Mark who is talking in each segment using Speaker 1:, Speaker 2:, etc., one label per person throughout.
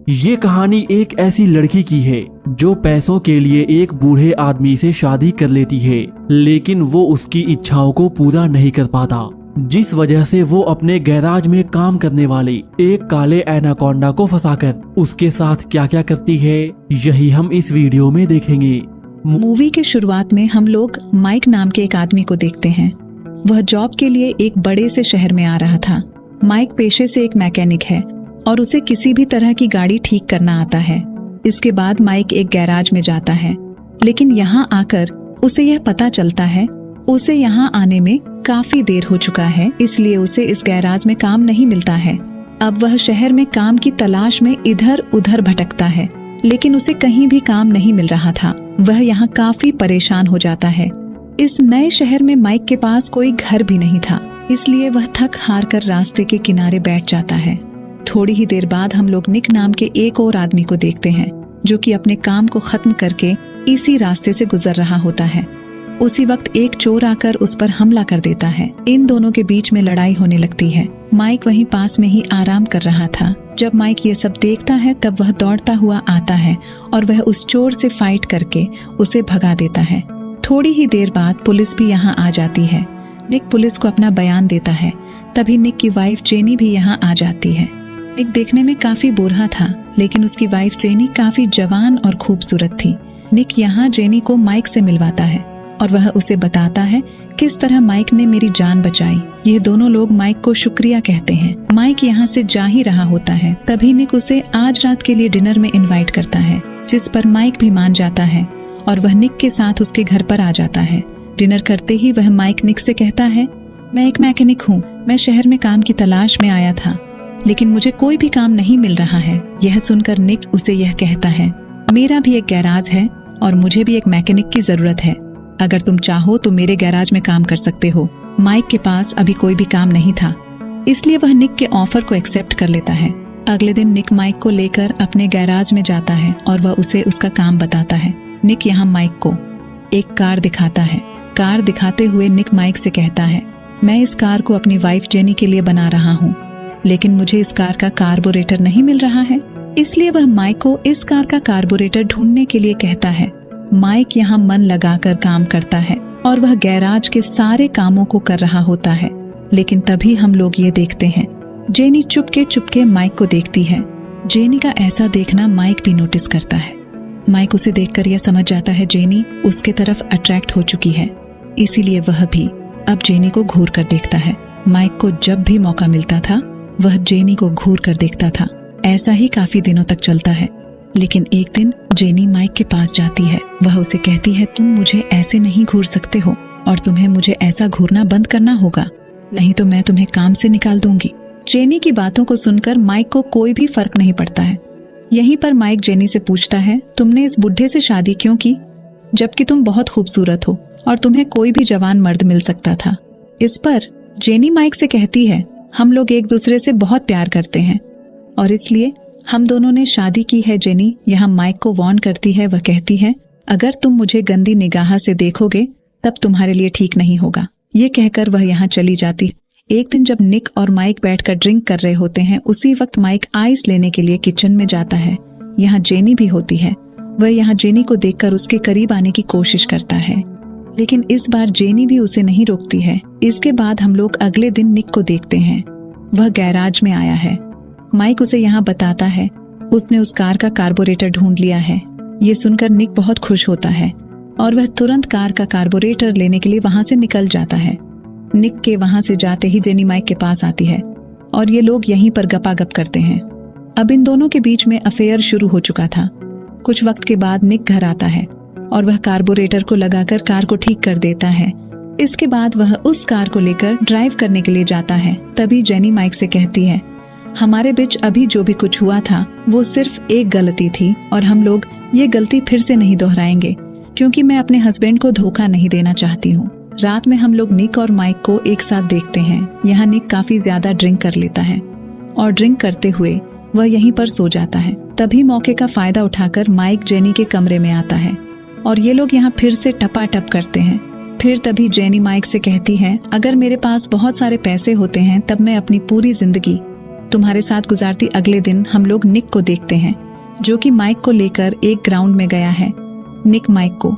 Speaker 1: ये कहानी एक ऐसी लड़की की है जो पैसों के लिए एक बूढ़े आदमी से शादी कर लेती है, लेकिन वो उसकी इच्छाओं को पूरा नहीं कर पाता, जिस वजह से वो अपने गैराज में काम करने वाले एक काले एनाकोंडा को फंसाकर उसके साथ क्या क्या करती है, यही हम इस वीडियो में देखेंगे।
Speaker 2: मूवी के शुरुआत में हम लोग माइक नाम के एक आदमी को देखते हैं। वह जॉब के लिए एक बड़े से शहर में आ रहा था। माइक पेशे से एक मैकेनिक है और उसे किसी भी तरह की गाड़ी ठीक करना आता है। इसके बाद माइक एक गैराज में जाता है, लेकिन यहाँ आकर उसे यह पता चलता है उसे यहाँ आने में काफी देर हो चुका है, इसलिए उसे इस गैराज में काम नहीं मिलता है। अब वह शहर में काम की तलाश में इधर उधर भटकता है, लेकिन उसे कहीं भी काम नहीं मिल रहा था। वह यहाँ काफी परेशान हो जाता है। इस नए शहर में माइक के पास कोई घर भी नहीं था, इसलिए वह थक हार कर रास्ते के किनारे बैठ जाता है। थोड़ी ही देर बाद हम लोग निक नाम के एक और आदमी को देखते हैं, जो कि अपने काम को खत्म करके इसी रास्ते से गुजर रहा होता है। उसी वक्त एक चोर आकर उस पर हमला कर देता है। इन दोनों के बीच में लड़ाई होने लगती है। माइक वहीं पास में ही आराम कर रहा था। जब माइक ये सब देखता है तब वह दौड़ता हुआ आता है और वह उस चोर से फाइट करके उसे भगा देता है। थोड़ी ही देर बाद पुलिस भी यहाँ आ जाती है। निक पुलिस को अपना बयान देता है। तभी निक की वाइफ जेनी भी यहाँ आ जाती है। निक देखने में काफी बूढ़ा था, लेकिन उसकी वाइफ जेनी काफी जवान और खूबसूरत थी। निक यहाँ जेनी को माइक से मिलवाता है और वह उसे बताता है किस तरह माइक ने मेरी जान बचाई। ये दोनों लोग माइक को शुक्रिया कहते हैं। माइक यहाँ से जा ही रहा होता है, तभी निक उसे आज रात के लिए डिनर में इनवाइट करता है, जिस पर माइक भी मान जाता है और वह निक के साथ उसके घर पर आ जाता है। डिनर करते ही वह माइक निक से कहता है, मैं एक मैकेनिक हूँ। मैं शहर में काम की तलाश में आया था, लेकिन मुझे कोई भी काम नहीं मिल रहा है। यह सुनकर निक उसे यह कहता है, मेरा भी एक गैराज है और मुझे भी एक मैकेनिक की जरूरत है। अगर तुम चाहो तो मेरे गैराज में काम कर सकते हो। माइक के पास अभी कोई भी काम नहीं था, इसलिए वह निक के ऑफर को एक्सेप्ट कर लेता है। अगले दिन निक माइक को लेकर अपने गैराज में जाता है और वह उसे उसका काम बताता है। निक यहाँ माइक को एक कार दिखाता है। कार दिखाते हुए निक माइक से कहता है, मैं इस कार को अपनी वाइफ जेनी के लिए बना रहा हूँ, लेकिन मुझे इस कार का कार्बोरेटर नहीं मिल रहा है। इसलिए वह माइक को इस कार का कार्बोरेटर ढूंढने के लिए कहता है। माइक यहाँ मन लगाकर काम करता है और वह गैराज के सारे कामों को कर रहा होता है, लेकिन तभी हम लोग ये देखते हैं जेनी चुपके माइक को देखती है। जेनी का ऐसा देखना माइक भी नोटिस करता है। माइक उसे देखकर यह समझ जाता है जेनी उसके तरफ अट्रैक्ट हो चुकी है, इसीलिए वह भी अब जेनी को घूर कर देखता है। माइक को जब भी मौका मिलता था वह जेनी को घूर कर देखता था। ऐसा ही काफी दिनों तक चलता है, लेकिन एक दिन जेनी माइक के पास जाती है। वह उसे कहती है, तुम मुझे ऐसे नहीं घूर सकते हो और तुम्हें मुझे ऐसा घूरना बंद करना होगा, नहीं तो मैं तुम्हें काम से निकाल दूंगी। जेनी की बातों को सुनकर माइक को कोई भी फर्क नहीं पड़ता है। यहीं पर माइक जेनी से पूछता है, तुमने इस बुढ़े से शादी क्यों की, जबकि तुम बहुत खूबसूरत हो और तुम्हें कोई भी जवान मर्द मिल सकता था। इस पर जेनी माइक से कहती है, हम लोग एक दूसरे से बहुत प्यार करते हैं और इसलिए हम दोनों ने शादी की है। जेनी यहाँ माइक को वार्न करती है। वह कहती है, अगर तुम मुझे गंदी निगाह से देखोगे तब तुम्हारे लिए ठीक नहीं होगा। ये कहकर वह यहाँ चली जाती। एक दिन जब निक और माइक बैठकर ड्रिंक कर रहे होते हैं, उसी वक्त माइक आइस लेने के लिए किचन में जाता है। यहाँ जेनी भी होती है। वह यहाँ जेनी को देखकर उसके करीब आने की कोशिश करता है, लेकिन इस बार जेनी भी उसे नहीं रोकती है। इसके बाद हम लोग अगले दिन निक को देखते हैं। वह गैराज में आया है। माइक उसे यहाँ बताता है उसने उस कार का कार्बोरेटर ढूंढ लिया है। ये सुनकर निक बहुत खुश होता है और वह तुरंत कार का कार्बोरेटर लेने के लिए वहां से निकल जाता है। निक के वहां से जाते ही जेनी माइक के पास आती है और ये लोग यहीं पर गपागप करते हैं। अब इन दोनों के बीच में अफेयर शुरू हो चुका था। कुछ वक्त के बाद निक घर आता है और वह कार्बोरेटर को लगाकर कार को ठीक कर देता है। इसके बाद वह उस कार को लेकर ड्राइव करने के लिए जाता है। तभी जेनी माइक से कहती है, हमारे बीच अभी जो भी कुछ हुआ था वो सिर्फ एक गलती थी और हम लोग ये गलती फिर से नहीं दोहराएंगे, क्योंकि मैं अपने हस्बैंड को धोखा नहीं देना चाहती हूँ। रात में हम लोग निक और माइक को एक साथ देखते हैं। यहाँ निक काफी ज्यादा ड्रिंक कर लेता है और ड्रिंक करते हुए वह यहीं पर सो जाता है। तभी मौके का फायदा उठाकर माइक जेनी के कमरे में आता है और ये लोग यहाँ फिर से टपाटप करते हैं। फिर तभी जेनी माइक से कहती है, अगर मेरे पास बहुत सारे पैसे होते हैं तब मैं अपनी पूरी जिंदगी तुम्हारे साथ गुजारती अगले दिन हम लोग निक को देखते हैं, जो कि माइक को लेकर एक ग्राउंड में गया है। निक माइक को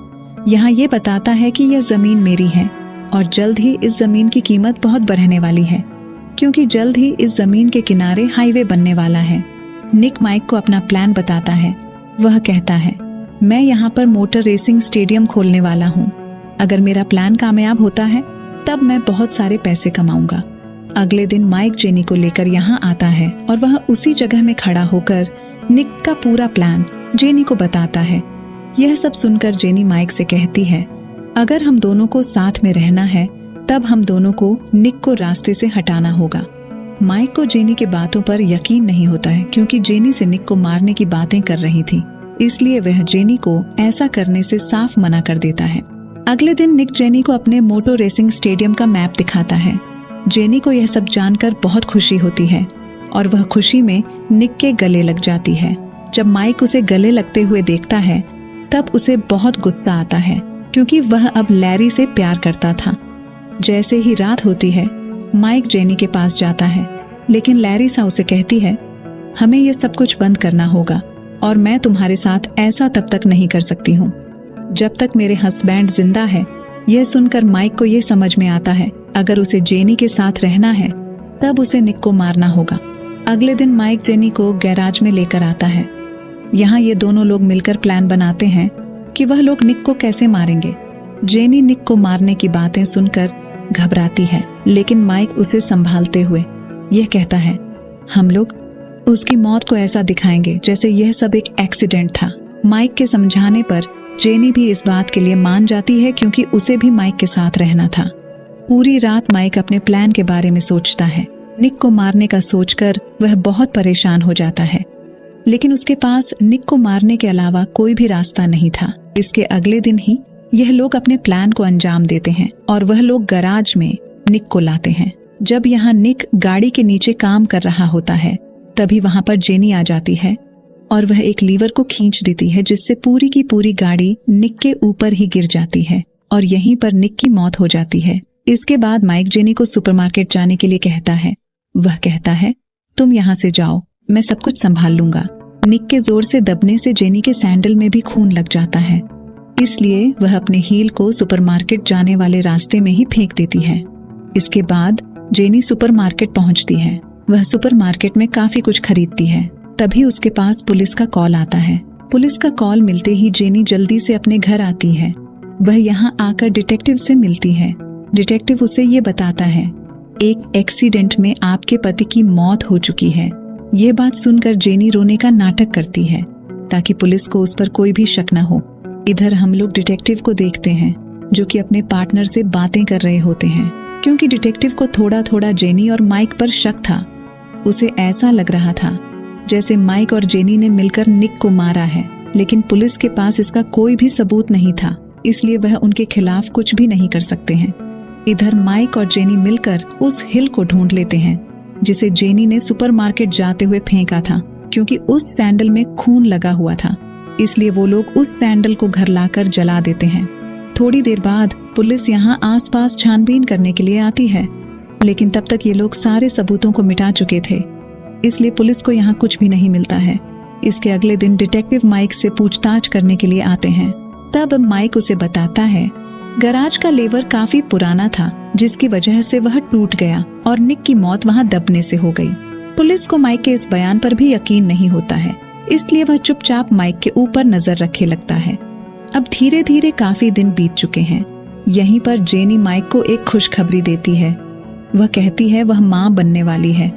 Speaker 2: यहाँ ये बताता है कि यह जमीन मेरी है और जल्द ही इस जमीन की कीमत बहुत बढ़ने वाली है, क्योंकि जल्द ही इस जमीन के किनारे हाईवे बनने वाला है। निक माइक को अपना प्लान बताता है। वह कहता है, मैं यहाँ पर मोटर रेसिंग स्टेडियम खोलने वाला हूँ। अगर मेरा प्लान कामयाब होता है तब मैं बहुत सारे पैसे कमाऊंगा। अगले दिन माइक जेनी को लेकर यहाँ आता है और वह उसी जगह में खड़ा होकर निक का पूरा प्लान जेनी को बताता है। यह सब सुनकर जेनी माइक से कहती है, अगर हम दोनों को साथ में रहना है तब हम दोनों को निक को रास्ते से हटाना होगा। माइक को जेनी की बातों पर यकीन नहीं होता है, क्योंकि जेनी से निक को मारने की बातें कर रही थी, इसलिए वह जेनी को ऐसा करने से साफ मना कर देता है। अगले दिन निक जेनी को अपने मोटर रेसिंग स्टेडियम का मैप दिखाता है। जेनी को यह सब जानकर बहुत खुशी होती है और वह खुशी में निक के गले लग जाती है। जब माइक उसे गले लगते हुए देखता है तब उसे बहुत गुस्सा आता है, क्योंकि वह अब लैरी से प्यार करता था। जैसे ही रात होती है माइक जेनी के पास जाता है, लेकिन लैरिसा उसे कहती है, हमें यह सब कुछ बंद करना होगा और मैं तुम्हारे साथ ऐसा तब तक नहीं कर सकती हूँ जब तक मेरे हस्बैंड जिंदा है। यह सुनकर माइक को यह समझ में आता है, अगर उसे जेनी के साथ रहना है तब उसे निक को मारना होगा। अगले दिन माइक जेनी को गैराज में लेकर आता है। यहाँ ये दोनों लोग मिलकर प्लान बनाते हैं कि वह लोग निक को कैसे मारेंगे। जेनी निक को मारने की बातें सुनकर घबराती है, लेकिन माइक उसे संभालते हुए यह कहता है, हम लोग उसकी मौत को ऐसा दिखाएंगे जैसे यह सब एक एक्सीडेंट था। माइक के समझाने पर जेनी भी इस बात के लिए मान जाती है, क्योंकि उसे भी माइक के साथ रहना था। पूरी रात माइक अपने प्लान के बारे में सोचता है। निक को मारने का सोचकर वह बहुत परेशान हो जाता है, लेकिन उसके पास निक को मारने के अलावा कोई भी रास्ता नहीं था। इसके अगले दिन ही यह लोग अपने प्लान को अंजाम देते हैं और वह लोग गैराज में निक को लाते हैं। जब यहाँ निक गाड़ी के नीचे काम कर रहा होता है तभी वहां पर जेनी आ जाती है और वह एक लीवर को खींच देती है, जिससे पूरी की पूरी गाड़ी निक के ऊपर ही गिर जाती है और यहीं पर निक की मौत हो जाती है। इसके बाद माइक जेनी को सुपरमार्केट जाने के लिए कहता है। वह कहता है, तुम यहाँ से जाओ, मैं सब कुछ संभाल लूंगा। निक के जोर से दबने से जेनी के सैंडल में भी खून लग जाता है, इसलिए वह अपने हील को सुपरमार्केट जाने वाले रास्ते में ही फेंक देती है। इसके बाद जेनी सुपरमार्केट पहुंचती है। वह सुपरमार्केट में काफी कुछ खरीदती है। तभी उसके पास पुलिस का कॉल आता है। पुलिस का कॉल मिलते ही जेनी जल्दी से अपने घर आती है। वह यहाँ आकर डिटेक्टिव से मिलती है। डिटेक्टिव उसे ये बताता है, एक एक्सीडेंट में आपके पति की मौत हो चुकी है। ये बात सुनकर जेनी रोने का नाटक करती है ताकि पुलिस को उस पर कोई भी शक न हो। इधर हम लोग डिटेक्टिव को देखते हैं, जो कि अपने पार्टनर से बातें कर रहे होते हैं, क्योंकि डिटेक्टिव को थोड़ा थोड़ा जेनी और माइक पर शक था। उसे ऐसा लग रहा था जैसे माइक और जेनी ने मिलकर निक को मारा है, लेकिन पुलिस के पास इसका कोई भी सबूत नहीं था, इसलिए वह उनके खिलाफ कुछ भी नहीं कर सकते हैं। इधर माइक और जेनी मिलकर उस हिल को ढूंढ लेते हैं जिसे जेनी ने सुपरमार्केट जाते हुए फेंका था, क्योंकि उस सैंडल में खून लगा हुआ था, इसलिए वो लोग उस सैंडल को घर लाकर जला देते हैं। थोड़ी देर बाद पुलिस यहाँ आसपास छानबीन करने के लिए आती है, लेकिन तब तक ये लोग सारे सबूतों को मिटा चुके थे, इसलिए पुलिस को यहाँ कुछ भी नहीं मिलता है। इसके अगले दिन डिटेक्टिव माइक से पूछताछ करने के लिए आते हैं। तब माइक उसे बताता है, गैराज का लेवर काफी पुराना था, जिसकी वजह से वह टूट गया और निक की मौत वहाँ दबने से हो गई। पुलिस को माइक के इस बयान पर भी यकीन नहीं होता है, इसलिए वह चुपचाप माइक के ऊपर नजर रखे लगता है। अब धीरे धीरे काफी दिन बीत चुके हैं। यहीं पर जेनी माइक को एक खुशखबरी देती है। वह कहती है वह माँ बनने वाली है।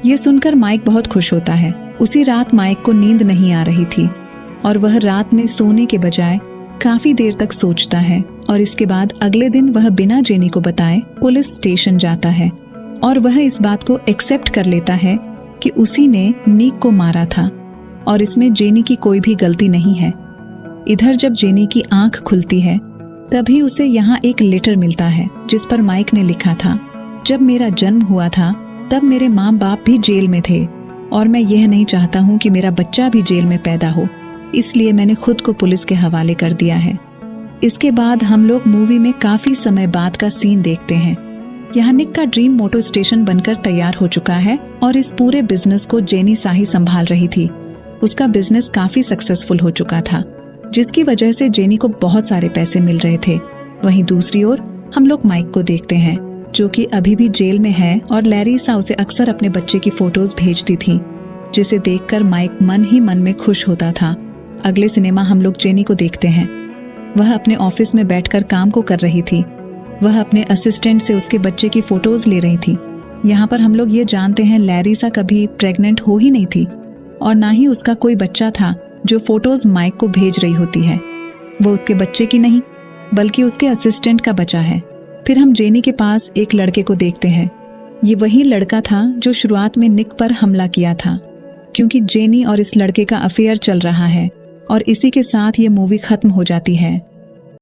Speaker 2: ये सुनकर माइक बहुत खुश होता है। उसी रात माइक को नींद नहीं आ रही थी और वह रात में सोने के बजाय काफी देर तक सोचता है, और इसके बाद अगले दिन वह बिना जेनी को बताए पुलिस स्टेशन जाता है और वह इस बात को एक्सेप्ट कर लेता है कि उसी ने निक को मारा था और इसमें जेनी की कोई भी गलती नहीं है। इधर जब जेनी की आंख खुलती है तभी उसे यहाँ एक लेटर मिलता है जिस पर माइक ने लिखा था, जब मेरा जन्म हुआ था तब मेरे माँ बाप भी जेल में थे और मैं यह नहीं चाहता हूँ कि मेरा बच्चा भी जेल में पैदा हो, इसलिए मैंने खुद को पुलिस के हवाले कर दिया है। इसके बाद हम लोग मूवी में काफी समय बाद का सीन देखते हैं। यहाँ निक का ड्रीम मोटर स्टेशन बनकर तैयार हो चुका है और इस पूरे बिजनेस को जेनी साही संभाल रही थी। उसका बिजनेस काफी सक्सेसफुल हो चुका था, जिसकी वजह से जेनी को बहुत सारे पैसे मिल रहे थे। वहीं दूसरी ओर हम लोग माइक को देखते हैं, जो कि अभी भी जेल में है और लैरिसा उसे अक्सर अपने बच्चे की फोटोज भेजती थी, जिसे देखकर माइक मन ही मन में खुश होता था। अगले सिनेमा हम लोग जेनी को देखते हैं। वह अपने ऑफिस में बैठकर काम को कर रही थी। वह अपने असिस्टेंट से उसके बच्चे की फोटोज ले रही थी। यहाँ पर हम लोग ये जानते हैं लैरिसा कभी प्रेग्नेंट हो ही नहीं थी और ना ही उसका कोई बच्चा था जो फोटोज माइक को भेज रही होती है। वो उसके बच्चे की नहीं बल्कि उसके असिस्टेंट का बच्चा है। फिर हम जेनी के पास एक लड़के को देखते हैं। ये वही लड़का था जो शुरुआत में निक पर हमला किया था, क्योंकि जेनी और इस लड़के का अफेयर चल रहा है और इसी के साथ ये मूवी खत्म हो जाती है।